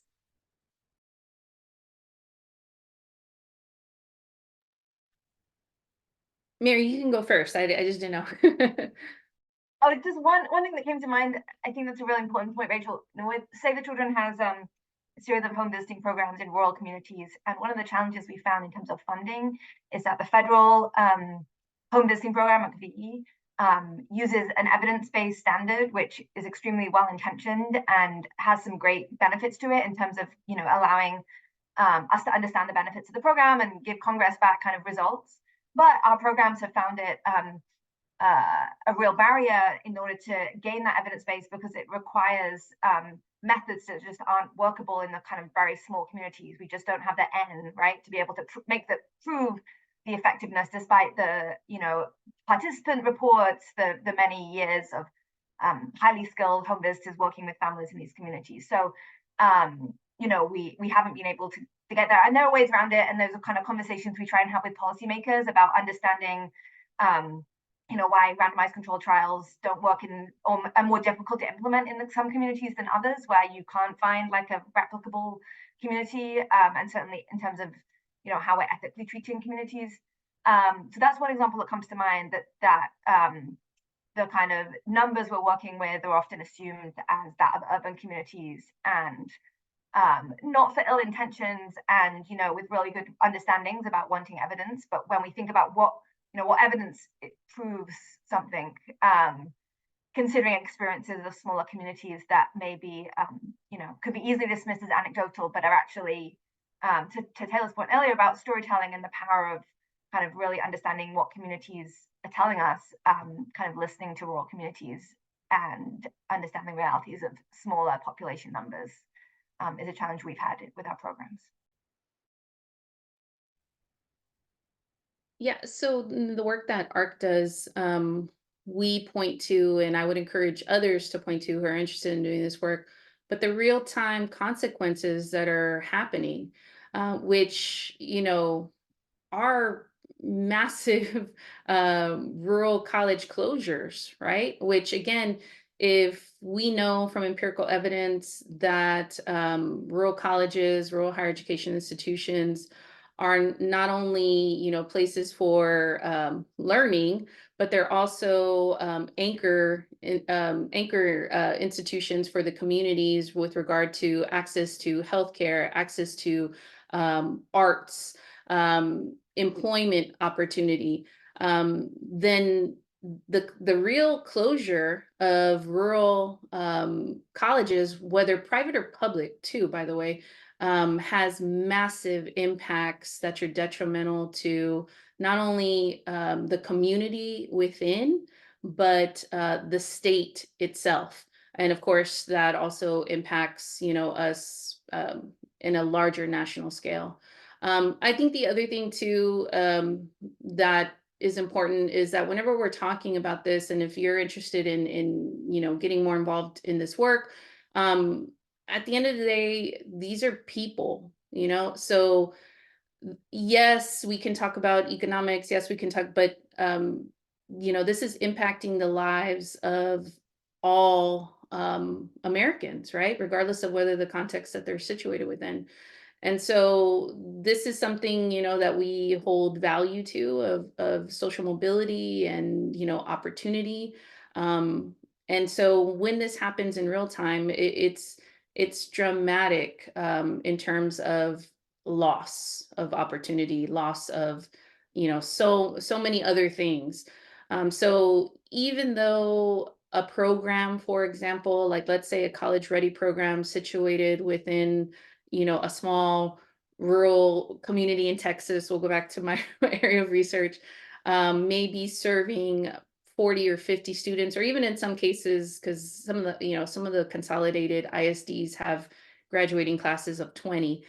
Mary, you can go first. I just didn't know. Oh, just one thing that came to mind. I think that's a really important point, Rachel. Save the Children has a series of home visiting programs in rural communities, and one of the challenges we found in terms of funding is that the federal home visiting program, VE, uses an evidence-based standard, which is extremely well-intentioned and has some great benefits to it in terms of allowing us to understand the benefits of the program and give Congress back kind of results. But our programs have found it a real barrier in order to gain that evidence base, because it requires methods that just aren't workable in the kind of very small communities. We just don't have the N, right, to be able to prove the effectiveness, despite the participant reports, the many years of highly skilled home visitors working with families in these communities. So we haven't been able to get there, and there are ways around it, and those are kind of conversations we try and have with policymakers about understanding why randomized controlled trials don't work or are more difficult to implement in some communities than others, where you can't find like a replicable community, and certainly in terms of how we're ethically treating communities. So that's one example that comes to mind, that the kind of numbers we're working with are often assumed as that of urban communities, and not for ill intentions, and with really good understandings about wanting evidence. But when we think about what evidence it proves something, considering experiences of smaller communities that maybe could be easily dismissed as anecdotal, but are actually, to Taylor's point earlier about storytelling and the power of kind of really understanding what communities are telling us, kind of listening to rural communities and understanding realities of smaller population numbers, is a challenge we've had with our programs. Yeah, so the work that ARC does, we point to, and I would encourage others to point to who are interested in doing this work, but the real-time consequences that are happening, which, are massive rural college closures, right? Which again, if we know from empirical evidence that rural colleges, rural higher education institutions are not only places for learning, but they're also anchor institutions for the communities with regard to access to healthcare, access to arts, employment opportunity. Then the real closure of rural colleges, whether private or public too, by the way, has massive impacts that are detrimental to not only the community within, but the state itself. And of course, that also impacts, us in a larger national scale. I think the other thing too that is important is that whenever we're talking about this, and if you're interested in getting more involved in this work, at the end of the day, these are people, so yes, we can talk about economics, yes, we can talk, but this is impacting the lives of all Americans, right? Regardless of whether the context that they're situated within. And so this is something, that we hold value to of social mobility and, opportunity. And so when this happens in real time, it's dramatic in terms of loss of opportunity, loss of, so many other things. So even though a program, for example, like let's say a college ready program situated within a small rural community in Texas, we'll go back to my area of research, maybe serving 40 or 50 students, or even in some cases, because some of the consolidated ISDs have graduating classes of 20.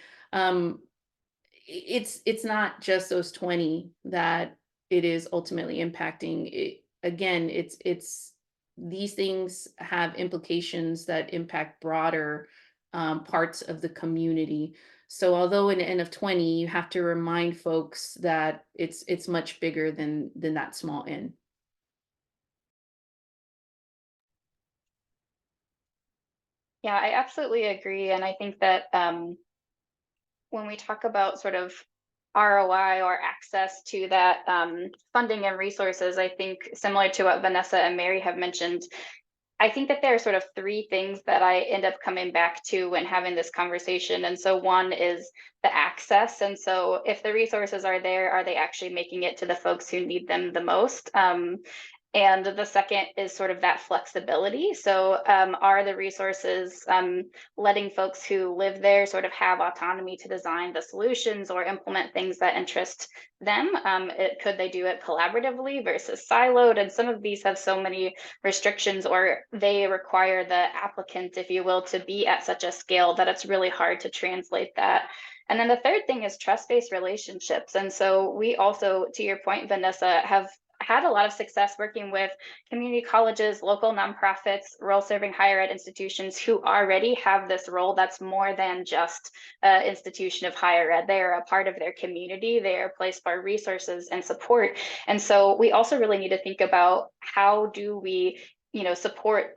It's not just those 20 that it is ultimately impacting. Again, it's these things have implications that impact broader parts of the community. So although an N of 20, you have to remind folks that it's much bigger than that small N. Yeah, I absolutely agree. And I think that when we talk about sort of ROI or access to that funding and resources, I think similar to what Vanessa and Mary have mentioned, I think that there are sort of three things that I end up coming back to when having this conversation. And so one is the access. And so if the resources are there, are they actually making it to the folks who need them the most? And the second is sort of that flexibility. So are the resources letting folks who live there sort of have autonomy to design the solutions or implement things that interest them? Could they do it collaboratively versus siloed? And some of these have so many restrictions, or they require the applicant, if you will, to be at such a scale that it's really hard to translate that. And then the third thing is trust-based relationships. And so we also, to your point, Vanessa, have had a lot of success working with community colleges, local nonprofits, rural serving higher ed institutions who already have this role that's more than just an institution of higher ed. They are a part of their community. They are a place for resources and support. And so we also really need to think about how do we, support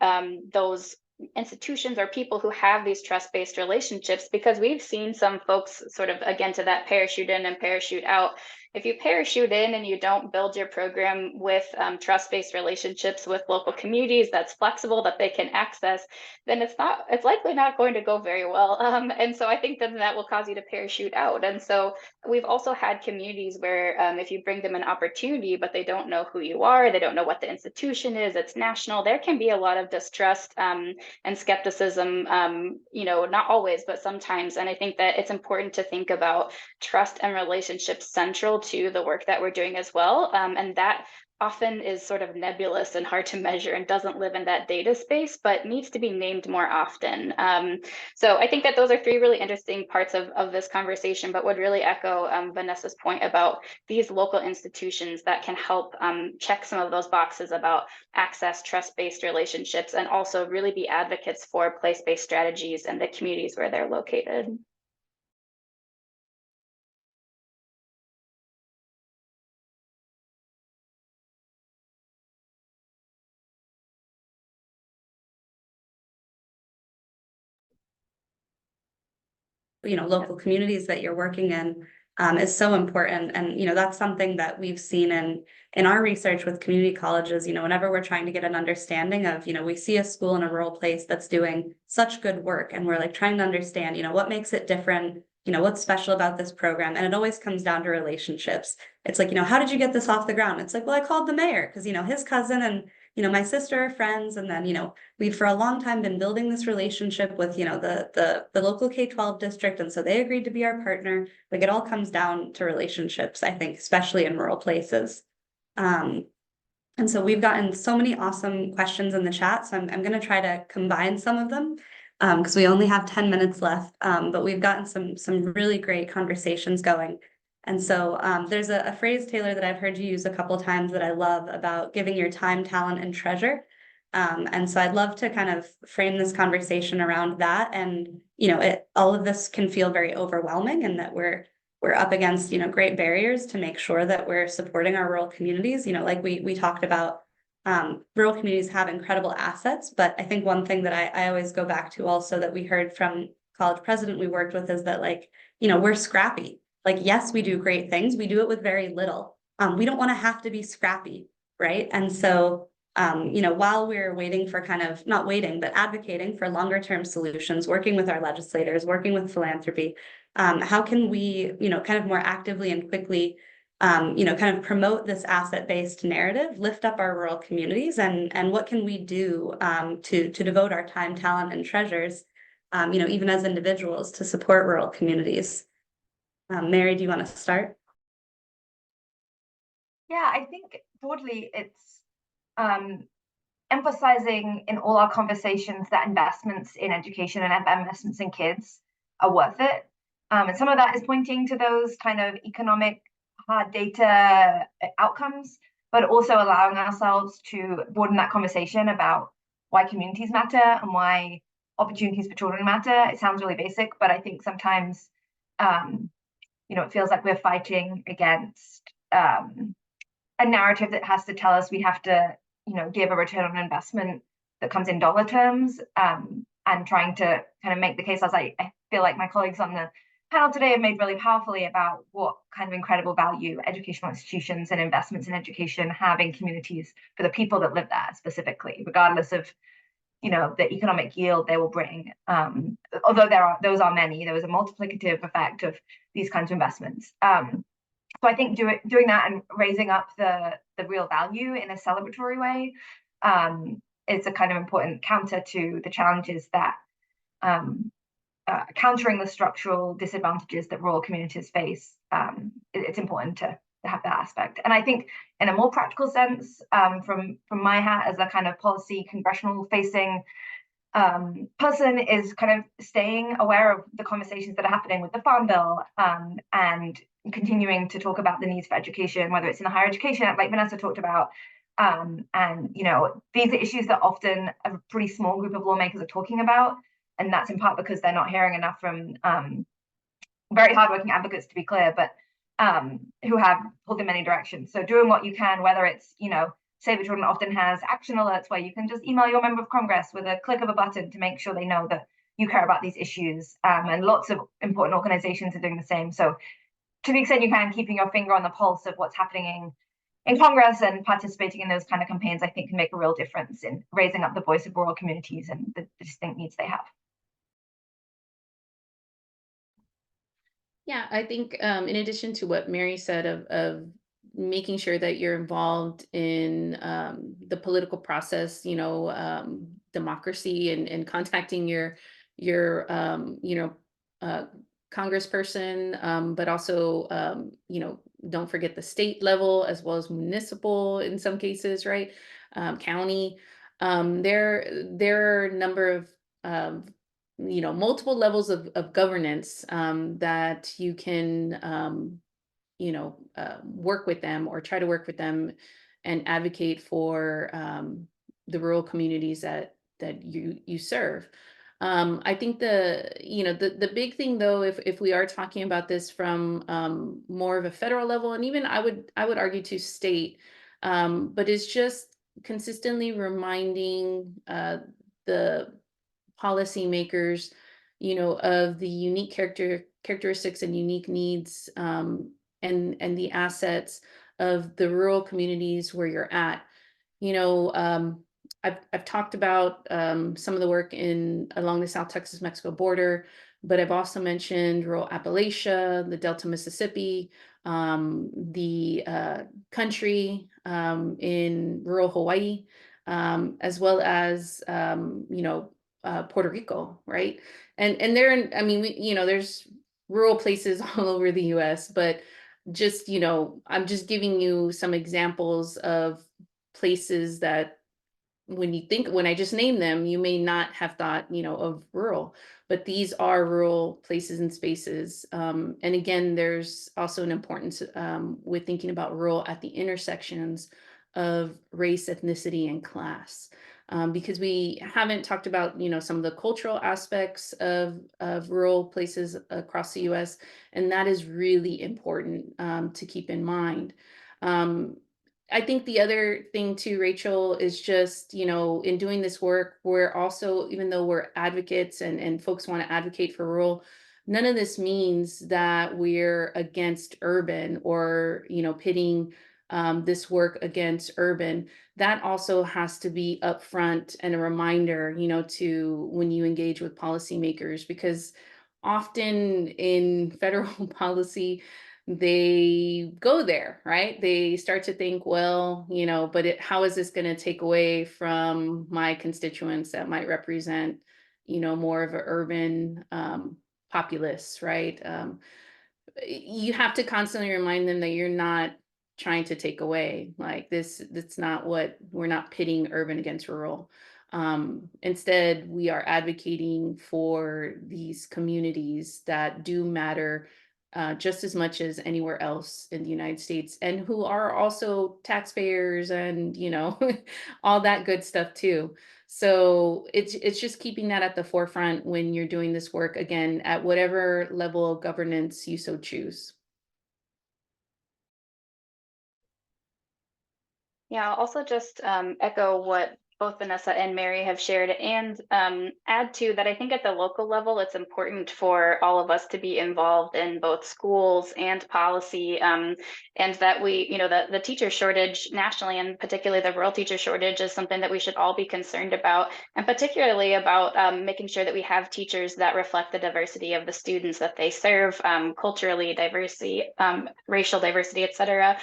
those institutions or people who have these trust-based relationships, because we've seen some folks sort of, again, to that parachute in and parachute out. If you parachute in and you don't build your program with trust-based relationships with local communities that's flexible, that they can access, then it's likely not going to go very well. And so I think that will cause you to parachute out. And so we've also had communities where if you bring them an opportunity, but they don't know who you are, they don't know what the institution is, it's national, there can be a lot of distrust and skepticism, not always, but sometimes. And I think that it's important to think about trust and relationships central to the work that we're doing as well. And that often is sort of nebulous and hard to measure and doesn't live in that data space, but needs to be named more often. So I think that those are three really interesting parts of this conversation, but would really echo Vanessa's point about these local institutions that can help check some of those boxes about access, trust-based relationships, and also really be advocates for place-based strategies in the communities where they're located. Local communities that you're working in. is so important. And, that's something that we've seen in our research with community colleges. Whenever we're trying to get an understanding of, we see a school in a rural place that's doing such good work, and we're like trying to understand, what makes it different, what's special about this program. And it always comes down to relationships. It's like, how did you get this off the ground? It's like, well, I called the mayor because, his cousin and, my sister are friends. And then, we've for a long time been building this relationship with, the local K-12 district. And so they agreed to be our partner. Like, it all comes down to relationships, I think, especially in rural places. And so we've gotten so many awesome questions in the chat. So I'm going to try to combine some of them because we only have 10 minutes left. But we've gotten some really great conversations going. And so there's a phrase, Taylor, that I've heard you use a couple of times that I love about giving your time, talent, and treasure. And so I'd love to kind of frame this conversation around that. And, all of this can feel very overwhelming, and that we're up against, great barriers to make sure that we're supporting our rural communities. Like we talked about, rural communities have incredible assets, but I think one thing that I always go back to also that we heard from college president we worked with is that, like, we're scrappy. Like, yes, we do great things. We do it with very little. We don't want to have to be scrappy, right? And so, while we're waiting for not waiting, but advocating for longer term solutions, working with our legislators, working with philanthropy, how can we, kind of more actively and quickly, kind of promote this asset-based narrative, lift up our rural communities, and what can we do to devote our time, talent, and treasures, even as individuals, to support rural communities. Mary, do you want to start? Yeah, I think broadly it's emphasizing in all our conversations that investments in education and investments in kids are worth it. And some of that is pointing to those kind of economic hard data outcomes, but also allowing ourselves to broaden that conversation about why communities matter and why opportunities for children matter. It sounds really basic, but I think sometimes, it feels like we're fighting against a narrative that has to tell us we have to, give a return on investment that comes in dollar terms, and trying to kind of make the case, as I feel like my colleagues on the panel today have made really powerfully, about what kind of incredible value educational institutions and investments in education have in communities for the people that live there specifically, regardless of, the economic yield they will bring. Although those are many, there is a multiplicative effect of these kinds of investments. So I think doing that and raising up the real value in a celebratory way is a kind of important counter to the challenges that countering the structural disadvantages that rural communities face. It's important to have that aspect. And I think in a more practical sense, from my hat as a kind of policy congressional facing person, is kind of staying aware of the conversations that are happening with the Farm Bill, and continuing to talk about the needs for education, whether it's in the higher education Act, like Vanessa talked about. And, these are issues that often a pretty small group of lawmakers are talking about. And that's in part because they're not hearing enough from very hardworking advocates, to be clear, but who have pulled in many directions. So doing what you can, whether it's, Save the Children often has action alerts where you can just email your member of Congress with a click of a button to make sure they know that you care about these issues. And lots of important organizations are doing the same. So to the extent you can, keeping your finger on the pulse of what's happening in Congress and participating in those kind of campaigns, I think can make a real difference in raising up the voice of rural communities and the distinct needs they have. Yeah, I think in addition to what Mary said of making sure that you're involved in the political process, democracy, and contacting your congressperson, but also don't forget the state level as well as municipal in some cases, right? County. There are a number of multiple levels of governance that you can work with them, or try to work with them and advocate for the rural communities that you serve. I think the big thing, though, if we are talking about this from more of a federal level, and even I would argue to state, but it's just consistently reminding the policymakers, of the unique characteristics and unique needs and the assets of the rural communities where you're at. You know, I've talked about some of the work along the South Texas-Mexico border, but I've also mentioned rural Appalachia, the Delta Mississippi, the country in rural Hawaii, as well as Puerto Rico, right? And there, I mean, there's rural places all over the U.S., but just, I'm just giving you some examples of places that when I just name them, you may not have thought, of rural, but these are rural places and spaces. And again, there's also an importance with thinking about rural at the intersections of race, ethnicity, and class. Because we haven't talked about, some of the cultural aspects of rural places across the US, and that is really important to keep in mind. I think the other thing too, Rachel, is just, in doing this work, we're also, even though we're advocates and folks want to advocate for rural, none of this means that we're against urban or, pitting this work against urban. That also has to be upfront and a reminder, to when you engage with policymakers, because often in federal policy, they go there, right? They start to think, well, but how is this going to take away from my constituents that might represent, more of an urban populace, right? You have to constantly remind them that you're not trying to take away, like that's not what, we're not pitting urban against rural. Instead, we are advocating for these communities that do matter just as much as anywhere else in the United States, and who are also taxpayers and, all that good stuff too. So it's just keeping that at the forefront when you're doing this work, again, at whatever level of governance you so choose. Yeah, I'll also just echo what both Vanessa and Mary have shared, and add to that. I think at the local level, it's important for all of us to be involved in both schools and policy, and that we, the teacher shortage nationally, and particularly the rural teacher shortage, is something that we should all be concerned about, and particularly about making sure that we have teachers that reflect the diversity of the students that they serve, culturally diversity, racial diversity, etc.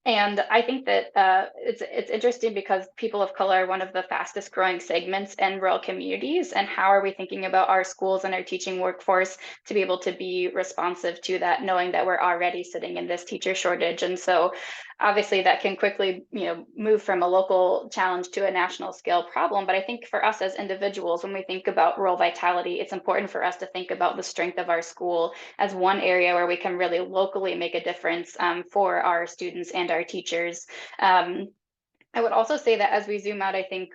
And I think that it's interesting because people of color are one of the fastest growing segments in rural communities. And how are we thinking about our schools and our teaching workforce to be able to be responsive to that, knowing that we're already sitting in this teacher shortage? And so obviously that can quickly, move from a local challenge to a national scale problem. But I think for us as individuals, when we think about rural vitality, it's important for us to think about the strength of our school as one area where we can really locally make a difference for our students and our teachers. I would also say that as we zoom out, I think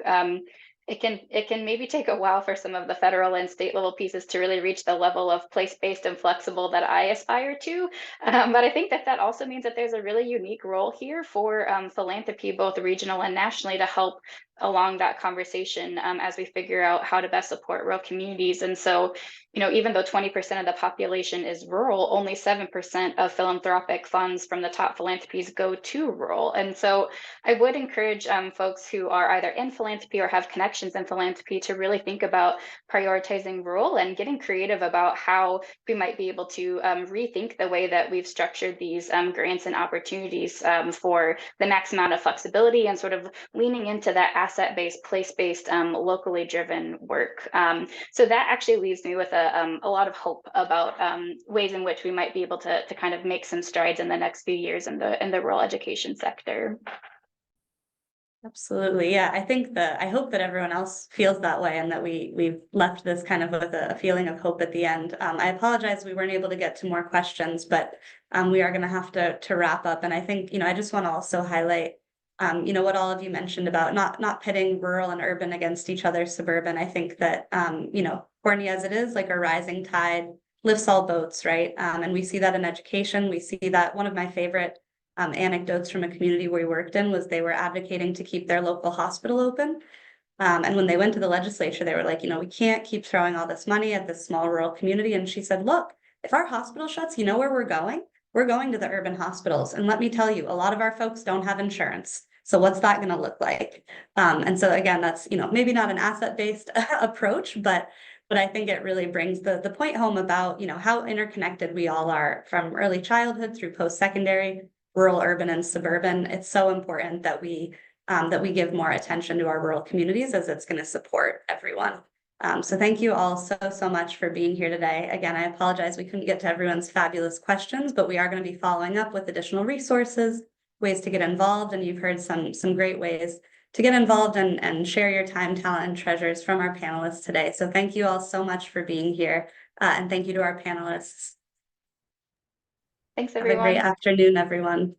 it can maybe take a while for some of the federal and state level pieces to really reach the level of place-based and flexible that I aspire to. But I think that also means that there's a really unique role here for philanthropy, both regional and nationally, to help along that conversation as we figure out how to best support rural communities. And so, even though 20% of the population is rural, only 7% of philanthropic funds from the top philanthropies go to rural. And so I would encourage folks who are either in philanthropy or have connections in philanthropy to really think about prioritizing rural and getting creative about how we might be able to rethink the way that we've structured these grants and opportunities for the max amount of flexibility, and sort of leaning into that asset-based, place-based, locally driven work. So that actually leaves me with a lot of hope about ways in which we might be able to kind of make some strides in the next few years in the rural education sector. Absolutely. Yeah, I hope that everyone else feels that way, and that we've left this kind of with a feeling of hope at the end. I apologize we weren't able to get to more questions, but we are going to have to wrap up. And I think, I just want to also highlight, what all of you mentioned about not pitting rural and urban against each other, suburban. I think that, corny as it is, like a rising tide lifts all boats, right? And we see that in education. We see that. One of my favorite anecdotes from a community we worked in was they were advocating to keep their local hospital open. And when they went to the legislature, they were like, we can't keep throwing all this money at this small rural community. And she said, look, if our hospital shuts, you know where we're going? We're going to the urban hospitals. And let me tell you, a lot of our folks don't have insurance. So what's that going to look like? And so again, that's, you know, maybe not an asset-based approach, but I think it really brings the point home about, you know, how interconnected we all are from early childhood through post-secondary, rural, urban, and suburban. It's so important that we give more attention to our rural communities, as it's going to support everyone. So thank you all so much for being here today. Again, I apologize we couldn't get to everyone's fabulous questions, but we are going to be following up with additional resources, ways to get involved, and you've heard some great ways to get involved and share your time, talent, and treasures from our panelists today. So thank you all so much for being here, and thank you to our panelists. Thanks, Have a great everyone. afternoon, everyone.